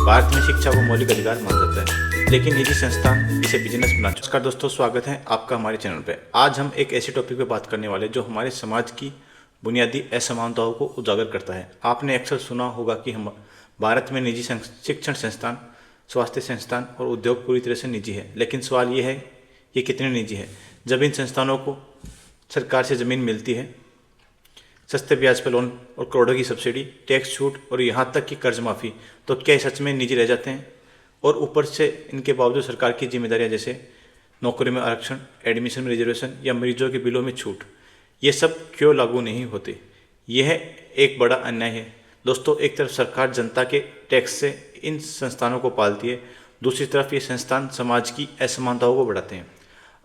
भारत में शिक्षा को मौलिक अधिकार माना जाता है, लेकिन निजी संस्थान इसे बिजनेस बना चुके हैं। नमस्कार दोस्तों, स्वागत है आपका हमारे चैनल पे। आज हम एक ऐसे टॉपिक पे बात करने वाले जो हमारे समाज की बुनियादी असमानताओं को उजागर करता है। आपने अक्सर सुना होगा कि हम भारत में निजी शिक्षण संस्थान, स्वास्थ्य संस्थान और उद्योग पूरी तरह से निजी है। लेकिन सवाल ये है, ये कितने निजी है? जब इन संस्थानों को सरकार से ज़मीन मिलती है, सस्ते ब्याज पर लोन और करोड़ों की सब्सिडी, टैक्स छूट और यहाँ तक कि कर्ज माफ़ी, तो क्या ये सच में निजी रह जाते हैं? और ऊपर से इनके बावजूद सरकार की जिम्मेदारियाँ जैसे नौकरी में आरक्षण, एडमिशन में रिजर्वेशन या मरीजों के बिलों में छूट, ये सब क्यों लागू नहीं होते? यह एक बड़ा अन्याय है दोस्तों। एक तरफ सरकार जनता के टैक्स से इन संस्थानों को पालती है, दूसरी तरफ ये संस्थान समाज की असमानताओं को बढ़ाते हैं।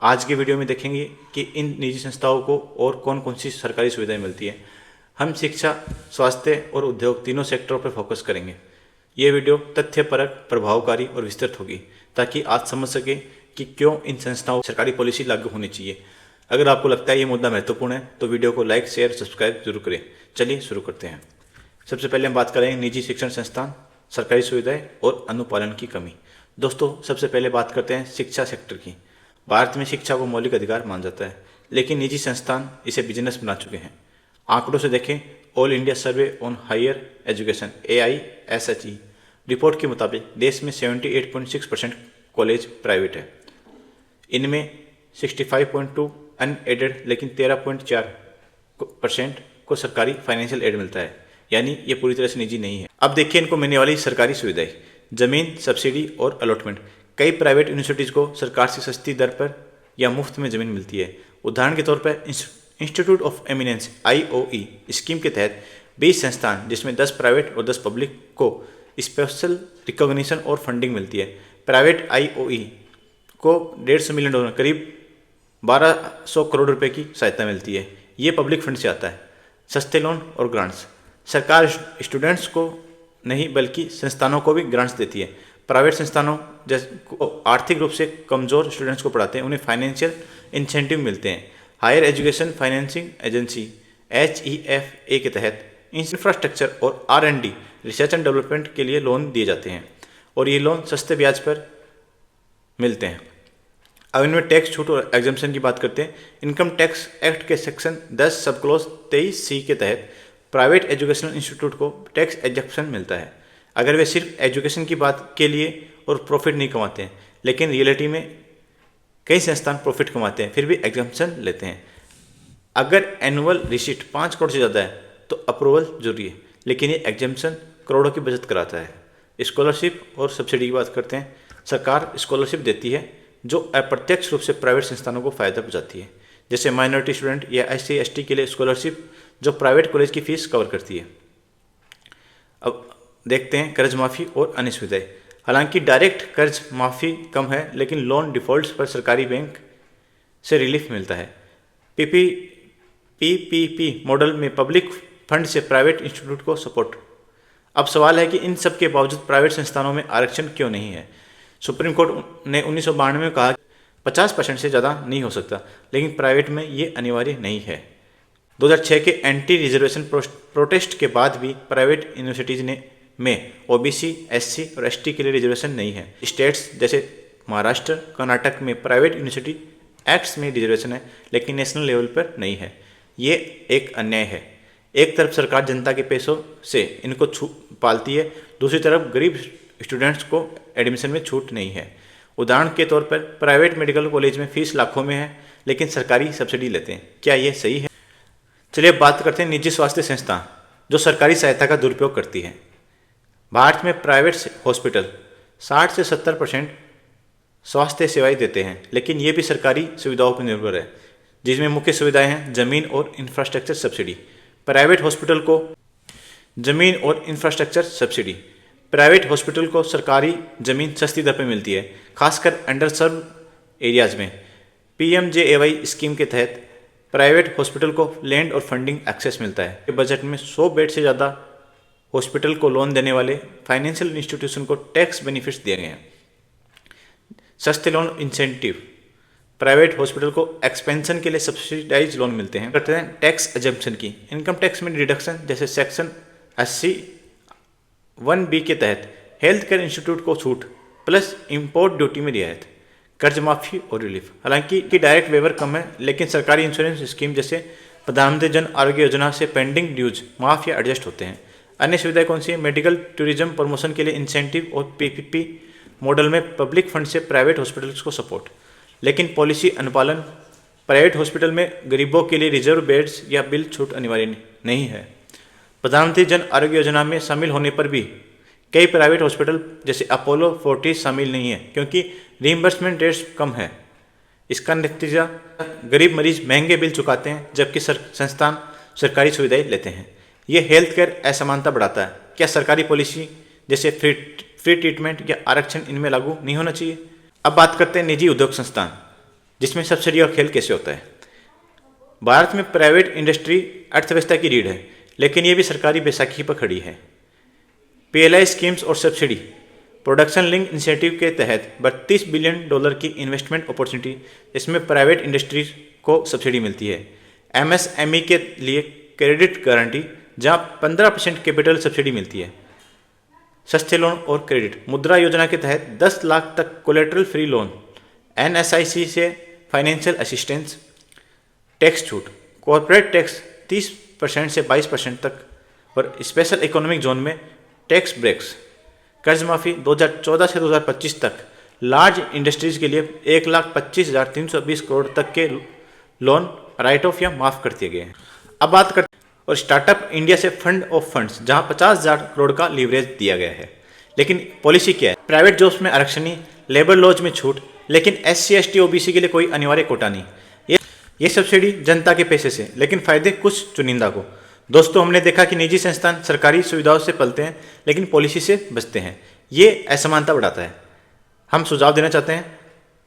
आज के वीडियो में देखेंगे कि इन निजी संस्थाओं को और कौन कौन सी सरकारी सुविधाएं मिलती हैं। हम शिक्षा, स्वास्थ्य और उद्योग तीनों सेक्टरों पर फोकस करेंगे। ये वीडियो तथ्यपरक, प्रभावकारी और विस्तृत होगी ताकि आप समझ सके कि क्यों इन संस्थाओं पर सरकारी पॉलिसी लागू होनी चाहिए। अगर आपको लगता है ये मुद्दा महत्वपूर्ण है तो वीडियो को लाइक, शेयर, सब्सक्राइब जरूर करें। चलिए शुरू करते हैं। सबसे पहले हम बात करेंगे निजी शिक्षण संस्थान, सरकारी सुविधाएं और अनुपालन की कमी। दोस्तों, सबसे पहले बात करते हैं शिक्षा सेक्टर की। भारत में शिक्षा को मौलिक अधिकार माना जाता है, लेकिन निजी संस्थान इसे बिजनेस बना चुके हैं। आंकड़ों से देखें, all India survey on higher education AISHE report के मुताबिक देश में 78.6% कॉलेज प्राइवेट है। इनमें 65.2 अनएडेड, लेकिन 13.4% को सरकारी फाइनेंशियल एड मिलता है, यानी ये पूरी तरह से निजी नहीं है। अब देखिए इनको मिलने वाली सरकारी सुविधाएं, जमीन, सब्सिडी और अलॉटमेंट। कई प्राइवेट यूनिवर्सिटीज़ को सरकार से सस्ती दर पर या मुफ्त में ज़मीन मिलती है। उदाहरण के तौर पर institute of eminence IOE scheme के तहत 20 संस्थान, जिसमें 10 प्राइवेट और 10 पब्लिक, को स्पेशल रिकॉग्निशन और फंडिंग मिलती है। प्राइवेट IOE को $150 मिलियन, करीब 1200 करोड़ रुपए की सहायता मिलती है। ये पब्लिक फंड से आता है। सस्ते लोन और ग्रांट्स, सरकार स्टूडेंट्स को नहीं बल्कि संस्थानों को भी ग्रांट्स देती है। प्राइवेट संस्थानों जैसे आर्थिक रूप से कमज़ोर स्टूडेंट्स को पढ़ाते हैं, उन्हें फाइनेंशियल इंसेंटिव मिलते हैं। Higher education financing agency HEFA के तहत इंफ्रास्ट्रक्चर और R&D, रिसर्च एंड डेवलपमेंट के लिए लोन दिए जाते हैं और ये लोन सस्ते ब्याज पर मिलते हैं। अब इनमें टैक्स छूट और एग्जम्पशन की बात करते हैं। इनकम टैक्स एक्ट के सेक्शन 10 सब क्लॉज 23C के तहत प्राइवेट एजुकेशनल इंस्टीट्यूट को टैक्स एग्जम्पशन मिलता है अगर वे सिर्फ एजुकेशन की बात के लिए और प्रॉफिट नहीं कमाते हैं। लेकिन रियलिटी में कई संस्थान प्रॉफिट कमाते हैं फिर भी एग्जम्पशन लेते हैं। अगर एनुअल रिसीट 5 करोड़ से ज़्यादा है तो अप्रूवल जरूरी है, लेकिन ये एग्जम्पशन करोड़ों की बचत कराता है। स्कॉलरशिप और सब्सिडी की बात करते हैं। सरकार स्कॉलरशिप देती है जो अप्रत्यक्ष रूप से प्राइवेट संस्थानों को फायदा पहुंचाती है, जैसे माइनॉरिटी स्टूडेंट या SC/ST के लिए स्कॉलरशिप जो प्राइवेट कॉलेज की फीस कवर करती है। अब देखते हैं कर्ज माफ़ी और अन्य सुविधाएं। हालांकि डायरेक्ट कर्ज माफ़ी कम है, लेकिन लोन डिफ़ॉल्ट्स पर सरकारी बैंक से रिलीफ मिलता है। PPP मॉडल में पब्लिक फंड से प्राइवेट इंस्टीट्यूट को सपोर्ट। अब सवाल है कि इन सब के बावजूद प्राइवेट संस्थानों में आरक्षण क्यों नहीं है? सुप्रीम कोर्ट ने 1992 में कहा 50% से ज़्यादा नहीं हो सकता, लेकिन प्राइवेट में ये अनिवार्य नहीं है। 2006 के एंटी रिजर्वेशन प्रोटेस्ट के बाद भी प्राइवेट यूनिवर्सिटीज़ में OBC, SC और ST के लिए रिजर्वेशन नहीं है। स्टेट्स जैसे महाराष्ट्र, कर्नाटक में प्राइवेट यूनिवर्सिटी एक्ट्स में रिजर्वेशन है, लेकिन नेशनल लेवल पर नहीं है। ये एक अन्याय है। एक तरफ सरकार जनता के पैसों से इनको पालती है, दूसरी तरफ गरीब स्टूडेंट्स को एडमिशन में छूट नहीं है। उदाहरण के तौर पर प्राइवेट मेडिकल कॉलेज में फीस लाखों में है, लेकिन सरकारी सब्सिडी लेते हैं। क्या ये सही है? चलिए बात करते हैं निजी स्वास्थ्य संस्था जो सरकारी सहायता का दुरुपयोग करती है। भारत में प्राइवेट हॉस्पिटल 60 से 70% स्वास्थ्य सेवाएं देते हैं, लेकिन ये भी सरकारी सुविधाओं पर निर्भर है, जिसमें मुख्य सुविधाएं हैं जमीन और इंफ्रास्ट्रक्चर सब्सिडी। प्राइवेट हॉस्पिटल को जमीन और इंफ्रास्ट्रक्चर सब्सिडी। प्राइवेट हॉस्पिटल को सरकारी जमीन सस्ती दर पर मिलती है, खासकर अंडर सर्व एरियाज में। PMJAY स्कीम के तहत प्राइवेट हॉस्पिटल को लैंड और फंडिंग एक्सेस मिलता है। बजट में 100 बेड से ज़्यादा हॉस्पिटल को लोन देने वाले फाइनेंशियल इंस्टीट्यूशन को टैक्स बेनिफिट्स दिए गए हैं। सस्ते लोन इंसेंटिव, प्राइवेट हॉस्पिटल को एक्सपेंशन के लिए सब्सिडाइज लोन मिलते हैं। करते हैं टैक्स एजम्पशन की। इनकम टैक्स में रिडक्शन, जैसे सेक्शन 80(1)(b) के तहत हेल्थ केयर इंस्टीट्यूट को छूट प्लस इंपोर्ट ड्यूटी में रियायत, कर्ज माफी और रिलीफ। हालांकि की डायरेक्ट वेवर कम है, लेकिन सरकारी इंश्योरेंस स्कीम जैसे प्रधानमंत्री जन आरोग्य योजना से पेंडिंग ड्यूज माफ या एडजस्ट होते हैं। अन्य सुविधाएं कौन सी है? मेडिकल टूरिज्म प्रमोशन के लिए इंसेंटिव और पीपीपी मॉडल में पब्लिक फंड से प्राइवेट हॉस्पिटल्स को सपोर्ट। लेकिन पॉलिसी अनुपालन, प्राइवेट हॉस्पिटल में गरीबों के लिए रिजर्व बेड्स या बिल छूट अनिवार्य नहीं है। प्रधानमंत्री जन आरोग्य योजना में शामिल होने पर भी कई प्राइवेट हॉस्पिटल जैसे अपोलो, फोर्टिस शामिल नहीं है क्योंकि रीइंबर्समेंट रेट्स कम है। इसका नतीजा गरीब मरीज महंगे बिल चुकाते हैं जबकि संस्थान सरकारी सुविधाएं लेते हैं। ये हेल्थ केयर असमानता बढ़ाता है। क्या सरकारी पॉलिसी जैसे फ्री ट्रीटमेंट या आरक्षण इनमें लागू नहीं होना चाहिए? अब बात करते हैं निजी उद्योग संस्थान जिसमें सब्सिडी और खेल कैसे होता है। भारत में प्राइवेट इंडस्ट्री अर्थव्यवस्था की रीढ़ है, लेकिन ये भी सरकारी बैसाखी पर खड़ी है। पीएलआई स्कीम्स और सब्सिडी, प्रोडक्शन लिंक इंसेंटिव के तहत $32 बिलियन की इन्वेस्टमेंट अपॉर्चुनिटी, इसमें प्राइवेट इंडस्ट्रीज को सब्सिडी मिलती है। एमएसएमई के लिए क्रेडिट गारंटी, जहाँ 15% कैपिटल सब्सिडी मिलती है। सस्ते लोन और क्रेडिट, मुद्रा योजना के तहत 10 लाख तक कोलेटरल फ्री लोन, एनएसआईसी से फाइनेंशियल असिस्टेंस, टैक्स छूट, कॉर्पोरेट टैक्स 30% से 22% तक और स्पेशल इकोनॉमिक जोन में टैक्स ब्रेक्स, कर्ज माफी 2014 से 2025 तक लार्ज इंडस्ट्रीज के लिए 1,25,320 करोड़ तक के लोन राइट ऑफ या माफ कर दिए गए हैं। अब बात करते हैं और स्टार्टअप इंडिया से फंड ऑफ फंड्स, जहां 50,000 करोड़ का लीवरेज दिया गया है। लेकिन पॉलिसी क्या है? प्राइवेट जॉब्स में आरक्षण, लेबर लॉज में छूट, लेकिन SC ST OBC के लिए कोई अनिवार्य कोटा नहीं। ये सब्सिडी जनता के पैसे से, लेकिन फायदे कुछ चुनिंदा को। दोस्तों, हमने देखा कि निजी संस्थान सरकारी सुविधाओं से पलते हैं लेकिन पॉलिसी से बचते हैं। ये असमानता बढ़ाता है। हम सुझाव देना चाहते हैं,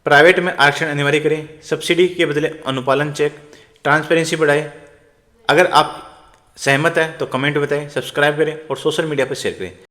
प्राइवेट में आरक्षण अनिवार्य करें, सब्सिडी के बदले अनुपालन चेक, ट्रांसपेरेंसी बढ़ाएं। अगर आप सहमत हैं तो कमेंट बताएं, सब्सक्राइब करें और सोशल मीडिया पर शेयर करें।